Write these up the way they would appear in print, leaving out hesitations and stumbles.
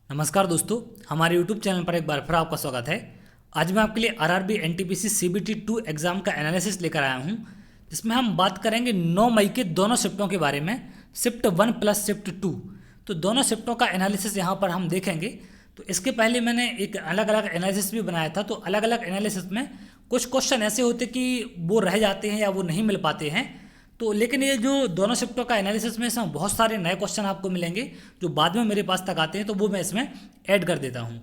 नमस्कार दोस्तों, हमारे YouTube चैनल पर एक बार फिर आपका स्वागत है। आज मैं आपके लिए आरआरबी एनटीपीसी सीबीटी 2 एग्ज़ाम का एनालिसिस लेकर आया हूं, जिसमें हम बात करेंगे 9 मई के दोनों शिफ्टों के बारे में, शिफ्ट 1 प्लस शिफ्ट 2। तो दोनों शिफ्टों का एनालिसिस यहाँ पर हम देखेंगे। तो इसके पहले मैंने एक अलग अलग एनालिसिस भी बनाया था। तो अलग अलग एनालिसिस में कुछ क्वेश्चन ऐसे होते कि वो रह जाते हैं या वो नहीं मिल पाते हैं। तो लेकिन ये जो दोनों शिफ्टों का एनालिसिस में इसमें बहुत सारे नए क्वेश्चन आपको मिलेंगे जो बाद में मेरे पास तक आते हैं, तो वो मैं इसमें ऐड कर देता हूँ।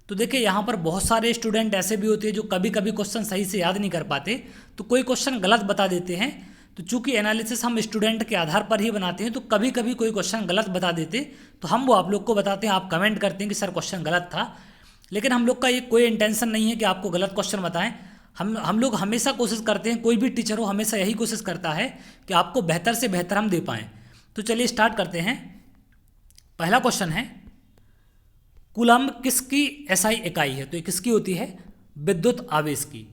तो देखिए, यहाँ पर बहुत सारे स्टूडेंट ऐसे भी होते हैं जो कभी कभी क्वेश्चन सही से याद नहीं कर पाते, तो कोई क्वेश्चन गलत बता देते हैं। तो चूंकि एनालिसिस हम स्टूडेंट के आधार पर ही बनाते हैं, तो कभी कभी कोई क्वेश्चन गलत बता देते तो हम वो आप लोग को बताते हैं। आप कमेंट करते हैं कि सर क्वेश्चन गलत था, लेकिन हम लोग का ये कोई इंटेंशन नहीं है कि आपको गलत क्वेश्चन बताएं। हम लोग हमेशा कोशिश करते हैं, कोई भी टीचर हो हमेशा यही कोशिश करता है कि आपको बेहतर से बेहतर हम दे पाएँ। तो चलिए स्टार्ट करते हैं। पहला क्वेश्चन है, कूलम्ब किसकी एसआई इकाई है? तो ये किसकी होती है? विद्युत आवेश की।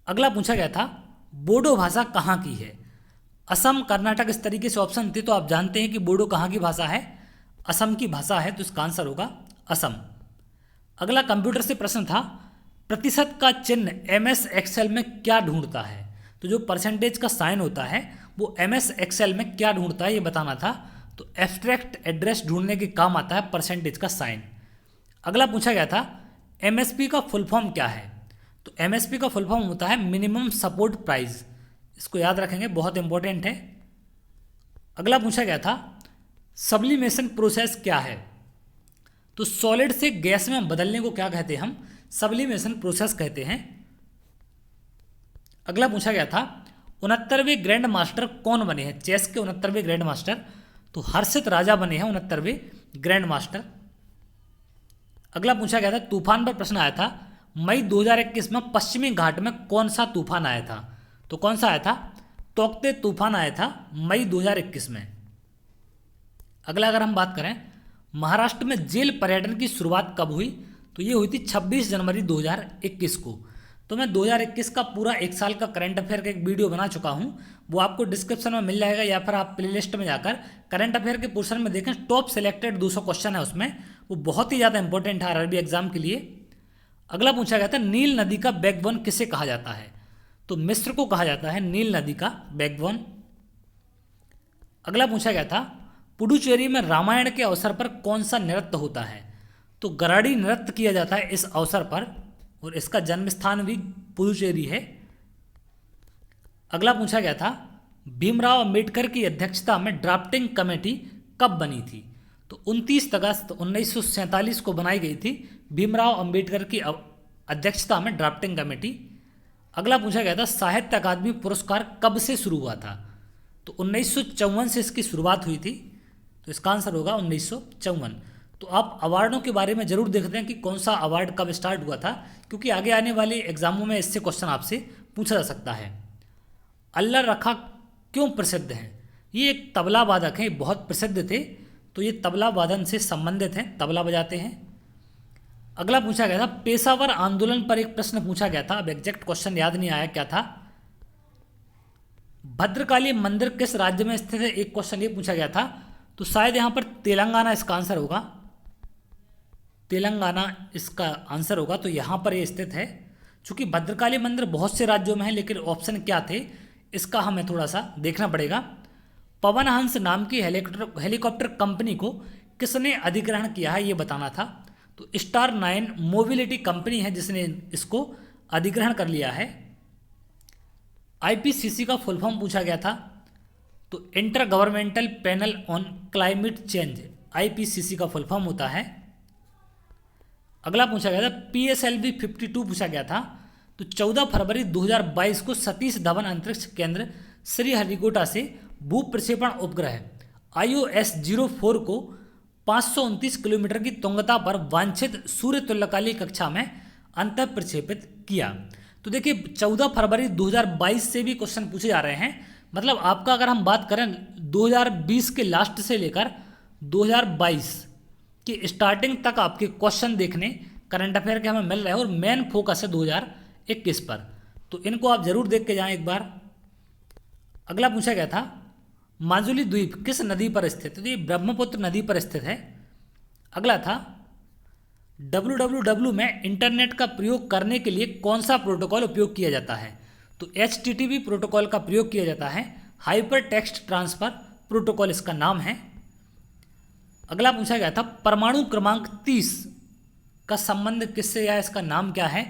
अगला पूछा गया था, बोडो भाषा कहाँ की है? असम, कर्नाटक, इस तरीके से ऑप्शन थे। तो आप जानते हैं कि बोडो कहाँ की भाषा है? असम की भाषा है, तो इसका आंसर होगा असम। अगला कंप्यूटर से प्रश्न था, प्रतिशत का चिन्ह एमएस एक्सेल में क्या ढूंढता है? तो जो परसेंटेज का साइन होता है वो एमएस एक्सेल में क्या ढूंढता है, ये बताना था। तो एब्स्ट्रैक्ट एड्रेस ढूंढने के काम आता है परसेंटेज का साइन। अगला पूछा गया था, एमएसपी का फुल फॉर्म क्या है? तो एमएसपी का फुल फॉर्म होता है मिनिमम सपोर्ट प्राइस। इसको याद रखेंगे, बहुत इंपॉर्टेंट है। अगला पूछा गया था, सब्लिमेशन प्रोसेस क्या है? तो सॉलिड से गैस में बदलने को क्या कहते हैं? हम सब्लिमेशन प्रोसेस कहते हैं। अगला पूछा गया था, 69वें ग्रैंड मास्टर कौन बने हैं? चेस के 69वें ग्रैंड मास्टर तो हर्षित राजा बने हैं 69वें ग्रैंड मास्टर। अगला पूछा गया था, तूफान पर प्रश्न आया था, मई 2021 में पश्चिमी घाट में कौन सा तूफान आया था? तो कौन सा आया था? तोक्ते तूफान आया था मई 2021 में। अगला अगर हम बात करें, महाराष्ट्र में जेल पर्यटन की शुरुआत कब हुई? तो ये हुई थी 26 जनवरी 2021 को। तो मैं 2021 का पूरा एक साल का करंट अफेयर का एक वीडियो बना चुका हूँ, वो आपको डिस्क्रिप्शन में मिल जाएगा, या फिर आप प्लेलिस्ट में जाकर करंट अफेयर के पोर्शन में देखें। टॉप सेलेक्टेड 200 क्वेश्चन है उसमें, वो बहुत ही ज़्यादा इंपॉर्टेंट है आरआरबी एग्जाम के लिए। अगला पूछा गया था, नील नदी का बैकबोन किसे कहा जाता है? तो मिस्र को कहा जाता है नील नदी का बैकबोन। अगला पूछा गया था, पुडुचेरी में रामायण के अवसर पर कौन सा नृत्य होता है? तो गराडी नृत्य किया जाता है इस अवसर पर, और इसका जन्म स्थान भी पुडुचेरी है। अगला पूछा गया था, भीमराव अंबेडकर की अध्यक्षता में ड्राफ्टिंग कमेटी कब बनी थी? तो 29 अगस्त 1947 को बनाई गई थी भीमराव अंबेडकर की अध्यक्षता में ड्राफ्टिंग कमेटी। अगला पूछा गया था, साहित्य अकादमी पुरस्कार कब से शुरू हुआ था? तो 1954 से इसकी शुरुआत हुई थी, तो इसका आंसर होगा 1954। तो आप अवार्डों के बारे में जरूर देखते हैं कि कौन सा अवार्ड कब स्टार्ट हुआ था, क्योंकि आगे आने वाले एग्जामों में इससे क्वेश्चन आपसे पूछा जा सकता है। अल्लाह रखा क्यों प्रसिद्ध हैं? ये एक तबला वादक हैं, बहुत प्रसिद्ध थे, तो ये तबला वादन से संबंधित हैं, तबला बजाते हैं। अगला पूछा गया था, पेशावर आंदोलन पर एक प्रश्न पूछा गया था, अब एग्जैक्ट क्वेश्चन याद नहीं आया क्या था। भद्रकाली मंदिर किस राज्य में स्थित है? एक क्वेश्चन ये पूछा गया था, तो शायद यहाँ पर तेलंगाना इसका आंसर होगा, तेलंगाना इसका आंसर होगा। तो यहाँ पर ये स्थित है। चूंकि भद्रकाली मंदिर बहुत से राज्यों में है, लेकिन ऑप्शन क्या थे इसका हमें थोड़ा सा देखना पड़ेगा। पवन हंस नाम की हेलीकॉप्टर कंपनी को किसने अधिग्रहण किया है, ये बताना था। तो स्टार 9 मोबिलिटी कंपनी है जिसने इसको अधिग्रहण कर लिया है। आईपीसीसी का फुल फॉर्म पूछा गया था, तो inter governmental panel on climate change, IPCC का फुल फॉर्म होता है। अगला पूछा गया था, पीएसएलवी 52 पूछा गया था, तो 14 फरवरी 2022 को सतीश धवन अंतरिक्ष केंद्र श्रीहरिकोटा से भू प्रक्षेपण उपग्रह IOS-04 को 529 किलोमीटर की तुंगता पर वांछित सूर्य तुल्यकालिक कक्षा में अंतः प्रक्षेपित किया। तो देखिए, 14 फरवरी 2022 से भी क्वेश्चन पूछे जा रहे हैं। मतलब आपका अगर हम बात करें 2020 के लास्ट से लेकर 2022 की स्टार्टिंग तक आपके क्वेश्चन देखने करंट अफेयर के हमें मिल रहे हैं, और मेन फोकस है 2021 पर, तो इनको आप जरूर देख के जाएं एक बार। अगला पूछा गया था, माजुली द्वीप किस नदी पर स्थित है? तो ये ब्रह्मपुत्र नदी पर स्थित है। अगला था, www में इंटरनेट का प्रयोग करने के लिए कौन सा प्रोटोकॉल उपयोग किया जाता है? तो HTTP प्रोटोकॉल का प्रयोग किया जाता है। हाइपर टेक्स्ट ट्रांसफर प्रोटोकॉल इसका नाम है। अगला पूछा गया था परमाणु क्रमांक 30 का संबंध किससे या इसका नाम क्या है?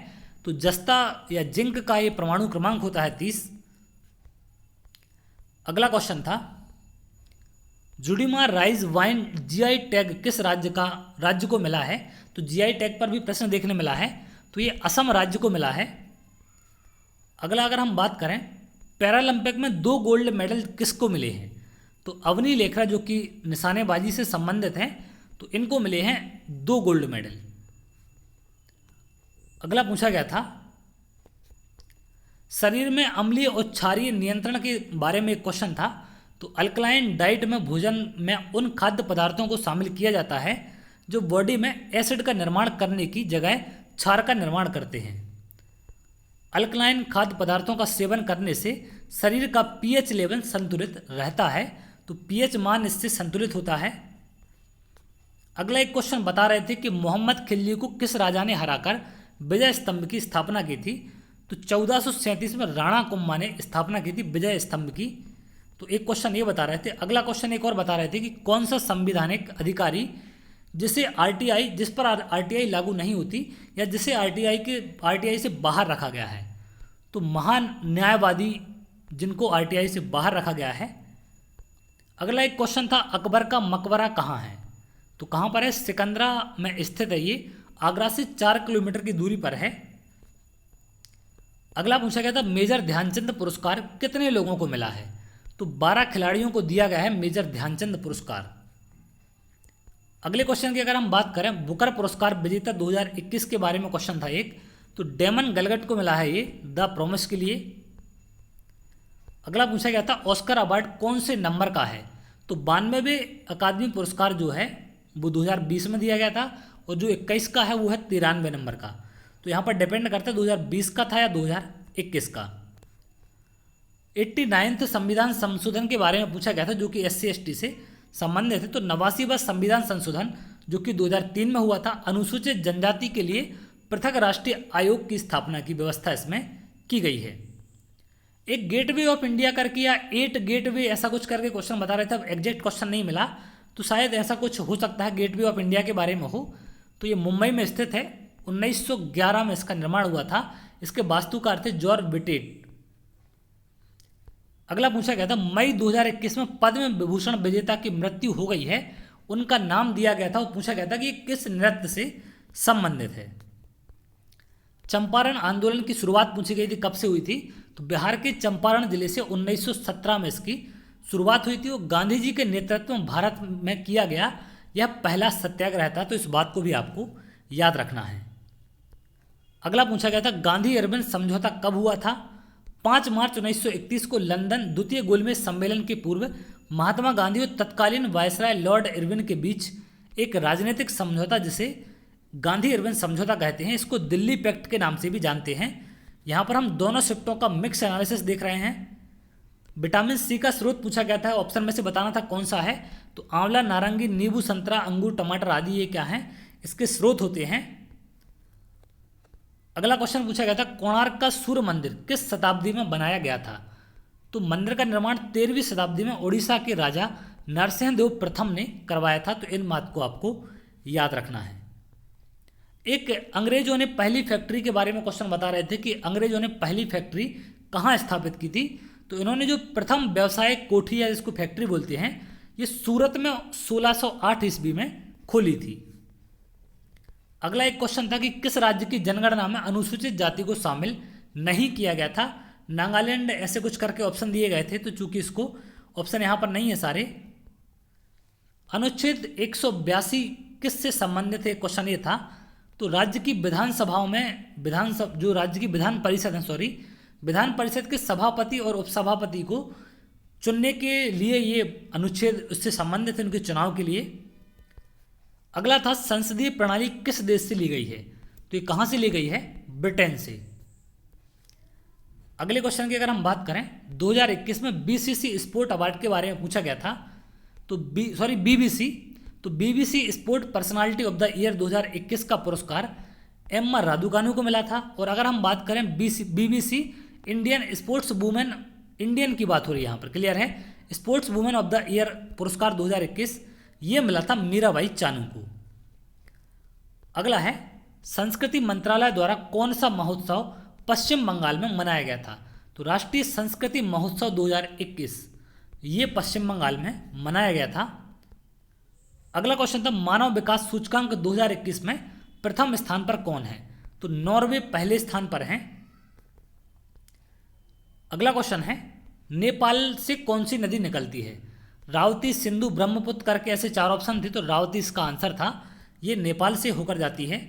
तो जस्ता या जिंक का ये परमाणु क्रमांक होता है 30। अगला क्वेश्चन था Judima rise wine GI tag किस राज्य को मिला है? तो जीआई टैग पर भी प्रश्न देखने मिला है, तो ये असम राज्य को मिला है। अगला अगर हम बात करें पैरालंपिक में 2 गोल्ड मेडल किसको मिले हैं? तो अवनी लेखरा जो कि निशानेबाजी से संबंधित हैं, तो इनको मिले हैं 2 गोल्ड मेडल। अगला पूछा गया था शरीर में अम्लीय और क्षारीय नियंत्रण के बारे में एक क्वेश्चन था। तो अल्कलाइन डाइट में भोजन में उन खाद्य पदार्थों को शामिल किया जाता है जो बॉडी में एसिड का निर्माण करने की जगह क्षार का निर्माण करते हैं। अल्कलाइन खाद्य पदार्थों का सेवन करने से शरीर का पीएच लेवल संतुलित रहता है, तो पीएच मान इससे संतुलित होता है। अगला एक क्वेश्चन बता रहे थे कि मोहम्मद खिलजी को किस राजा ने हराकर विजय स्तंभ की स्थापना की थी? तो 1437 में राणा कुंभा ने स्थापना की थी विजय स्तंभ की। तो एक क्वेश्चन ये बता रहे थे। अगला क्वेश्चन एक और बता रहे थे कि कौन सा संवैधानिक अधिकारी जिस पर आरटीआई लागू नहीं होती या जिसे आरटीआई से बाहर रखा गया है? तो महान न्यायवादी जिनको आरटीआई से बाहर रखा गया है। अगला एक क्वेश्चन था अकबर का मकबरा कहाँ है? तो कहाँ पर है? सिकंदरा में स्थित है, ये आगरा से 4 किलोमीटर की दूरी पर है। अगला पूछा गया था मेजर ध्यानचंद पुरस्कार कितने लोगों को मिला है? तो 12 खिलाड़ियों को दिया गया है मेजर ध्यानचंद पुरस्कार। अगले क्वेश्चन की अगर हम बात करें बुकर पुरस्कार विजेता 2021 के बारे में क्वेश्चन था एक, तो डेमन गलगट को मिला है ये द प्रॉमिस के लिए। अगला पूछा गया था ऑस्कर अवार्ड कौन से नंबर का है? तो 92वें अकादमी पुरस्कार जो है वो 2020 में दिया गया था, और जो 21 का है वो है 93 नंबर का। तो यहाँ पर डिपेंड करता है 2020 का था या 2021 का। 89वें संविधान संशोधन के बारे में पूछा गया था जो कि SC/ST से संबंधित है। तो 89वां संविधान संशोधन जो कि 2003 में हुआ था, अनुसूचित जनजाति के लिए पृथक राष्ट्रीय आयोग की स्थापना की व्यवस्था इसमें की गई है। एक गेटवे ऑफ इंडिया करके या 8 गेटवे ऐसा कुछ करके क्वेश्चन बता रहे थे, अब एग्जैक्ट क्वेश्चन नहीं मिला, तो शायद ऐसा कुछ हो सकता है गेटवे ऑफ इंडिया के बारे में हो। तो ये मुंबई में स्थित है, 1911 में इसका निर्माण हुआ था। इसके वास्तुकार थे जॉर्ज विटेट। अगला पूछा गया था मई 2021 में पद्म विभूषण विजेता की मृत्यु हो गई है, उनका नाम दिया गया था और पूछा गया था कि किस नृत्य से संबंधित है। चंपारण आंदोलन की शुरुआत पूछी गई थी कब से हुई थी? तो बिहार के चंपारण जिले से 1917 में इसकी शुरुआत हुई थी और गांधी जी के नेतृत्व में भारत में किया गया यह पहला सत्याग्रह था। तो इस बात को भी आपको याद रखना है। अगला पूछा गया था गांधी इरविन समझौता कब हुआ था? 5 मार्च 1931 को लंदन द्वितीय गोलमेज सम्मेलन के पूर्व महात्मा गांधी और तत्कालीन वायसराय लॉर्ड इरविन के बीच एक राजनीतिक समझौता जिसे गांधी इरविन समझौता कहते हैं, इसको दिल्ली पैक्ट के नाम से भी जानते हैं। यहाँ पर हम दोनों शिफ्टों का मिक्स एनालिसिस देख रहे हैं। विटामिन सी का स्रोत पूछा गया था, ऑप्शन में से बताना था कौन सा है। तो आंवला, नारंगी, नींबू, संतरा, अंगूर, टमाटर आदि ये क्या है? इसके स्रोत होते हैं। अगला क्वेश्चन पूछा गया था कोणार्क का सूर्य मंदिर किस शताब्दी में बनाया गया था? तो मंदिर का निर्माण 13वीं शताब्दी में ओडिशा के राजा नरसिंहदेव प्रथम ने करवाया था। तो इन बात को आपको याद रखना है। एक अंग्रेजों ने पहली फैक्ट्री के बारे में क्वेश्चन बता रहे थे कि अंग्रेजों ने पहली फैक्ट्री कहाँ स्थापित की थी? तो इन्होंने जो प्रथम व्यवसायिक कोठी या जिसको फैक्ट्री बोलते हैं, ये सूरत में 1608 ईस्वी में खोली थी। अगला एक क्वेश्चन था कि किस राज्य की जनगणना में अनुसूचित जाति को शामिल नहीं किया गया था? नागालैंड, ऐसे कुछ करके ऑप्शन दिए गए थे, तो चूंकि इसको ऑप्शन यहाँ पर नहीं है सारे। अनुच्छेद 182 किससे संबंधित है? क्वेश्चन ये था। तो राज्य की विधानसभाओं में जो राज्य की विधान परिषद है, विधान परिषद के सभापति और उपसभापति को चुनने के लिए ये अनुच्छेद उससे संबंधित है, उनके चुनाव के लिए। अगला था संसदीय प्रणाली किस देश से ली गई है? तो ये कहाँ से ली गई है? ब्रिटेन से। अगले क्वेश्चन की अगर हम बात करें 2021 में बीसीसी स्पोर्ट अवार्ड के बारे में पूछा गया था। तो बीबीसी तो BBC sport personality of the year 2021 का पुरस्कार एम्मा रादुकानु को मिला था। और अगर हम बात करें BBC Indian sports women, Indian की बात हो रही है यहाँ पर, क्लियर है, sports women of the year पुरस्कार 2021 ये मिला था मीराबाई चानू को। अगला है संस्कृति मंत्रालय द्वारा कौन सा महोत्सव पश्चिम बंगाल में मनाया गया था। तो राष्ट्रीय संस्कृति महोत्सव 2021 ये पश्चिम बंगाल में मनाया गया था। अगला क्वेश्चन था मानव विकास सूचकांक 2021 में प्रथम स्थान पर कौन है। तो नॉर्वे पहले स्थान पर है। अगला क्वेश्चन है नेपाल से कौन सी नदी निकलती है। रावती, सिंधु, ब्रह्मपुत्र करके ऐसे 4 ऑप्शन थे, तो रावती इसका आंसर था। ये नेपाल से होकर जाती है।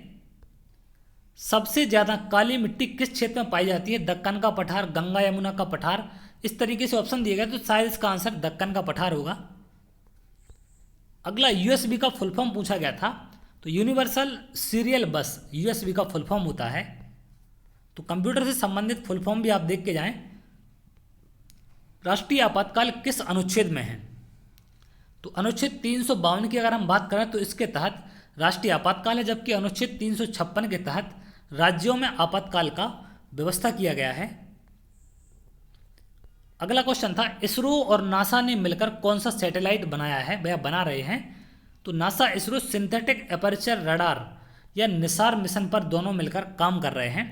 सबसे ज्यादा काली मिट्टी किस क्षेत्र में पाई जाती है। दक्कन का पठार, गंगा यमुना का पठार, इस तरीके से ऑप्शन दिए गए, तो शायद इसका आंसर दक्कन का पठार होगा। अगला यूएसबी का फुल फॉर्म पूछा गया था। तो यूनिवर्सल सीरियल बस यूएसबी का फुल फॉर्म होता है। तो कंप्यूटर से संबंधित फुल फॉर्म भी आप देख के जाएं। राष्ट्रीय आपातकाल किस अनुच्छेद में है। तो अनुच्छेद 352 की अगर हम बात करें तो इसके तहत राष्ट्रीय आपातकाल है, जबकि अनुच्छेद 356 के तहत राज्यों में आपातकाल का व्यवस्था किया गया है। अगला क्वेश्चन था इसरो और नासा ने मिलकर कौन सा सैटेलाइट बनाया है, वह बना रहे हैं। तो NASA ISRO synthetic aperture radar या निसार मिशन पर दोनों मिलकर काम कर रहे हैं।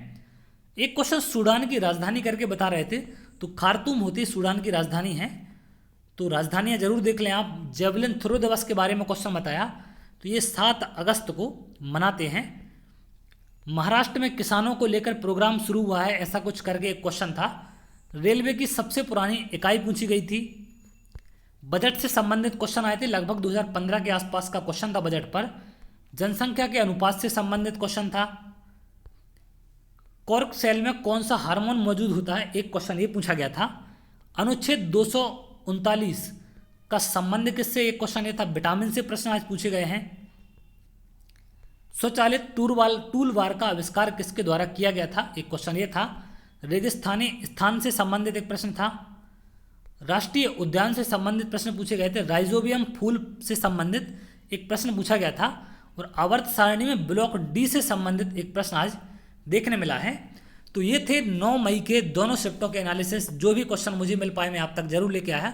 एक क्वेश्चन सूडान की राजधानी करके बता रहे थे, तो खार्तूम होती सूडान की राजधानी है। तो राजधानियां जरूर देख लें आप। जेवलिन थ्रो दिवस के बारे में क्वेश्चन बताया, तो ये 7 अगस्त को मनाते हैं। महाराष्ट्र में किसानों को लेकर प्रोग्राम शुरू हुआ है, ऐसा कुछ करके एक क्वेश्चन था। रेलवे की सबसे पुरानी इकाई पूछी गई थी। बजट से संबंधित क्वेश्चन आए थे, लगभग 2015 के आसपास का क्वेश्चन था बजट पर। जनसंख्या के अनुपात से संबंधित क्वेश्चन था। कॉर्क सेल में कौन सा हार्मोन मौजूद होता है, एक क्वेश्चन ये पूछा गया था। अनुच्छेद 239 का संबंध किससे, एक क्वेश्चन ये था। विटामिन से प्रश्न आज पूछे गए हैं। स्वचालित टूल बार का आविष्कार किसके द्वारा किया गया था, एक क्वेश्चन ये था। रेगिस्तानी स्थान से संबंधित एक प्रश्न था। राष्ट्रीय उद्यान से संबंधित प्रश्न पूछे गए थे। राइजोबियम फूल से संबंधित एक प्रश्न पूछा गया था। और आवर्त सारणी में ब्लॉक डी से संबंधित एक प्रश्न आज देखने मिला है। तो ये थे 9 मई के दोनों शिफ्टों के एनालिसिस। जो भी क्वेश्चन मुझे मिल पाए मैं आप तक जरूर लेके आया।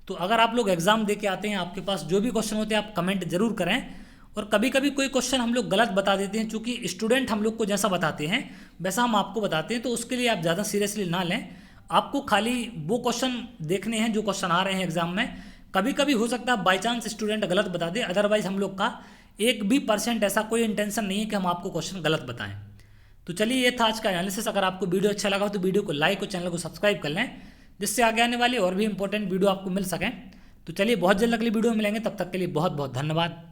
तो अगर आप लोग एग्जाम दे के आते हैं, आपके पास जो भी क्वेश्चन होते हैं आप कमेंट जरूर करें। और कभी कभी कोई क्वेश्चन हम लोग गलत बता देते हैं, क्योंकि स्टूडेंट हम लोग को जैसा बताते हैं वैसा हम आपको बताते हैं, तो उसके लिए आप ज़्यादा सीरियसली ना लें। आपको खाली वो क्वेश्चन देखने हैं जो क्वेश्चन आ रहे हैं एग्जाम में। कभी कभी हो सकता है बाई चांस स्टूडेंट गलत बता दे, अदरवाइज हम लोग का 1% ऐसा कोई इंटेंशन नहीं है कि हम आपको क्वेश्चन गलत बताएं। तो चलिए ये था आज का एनालिसिस। अगर आपको वीडियो अच्छा लगा तो वीडियो को लाइक और चैनल को सब्सक्राइब कर लें, जिससे आगे आने वाली और भी इंपॉर्टेंट वीडियो आपको मिल सकें। तो चलिए बहुत जल्द अगली वीडियो में मिलेंगे, तब तक के लिए बहुत बहुत धन्यवाद।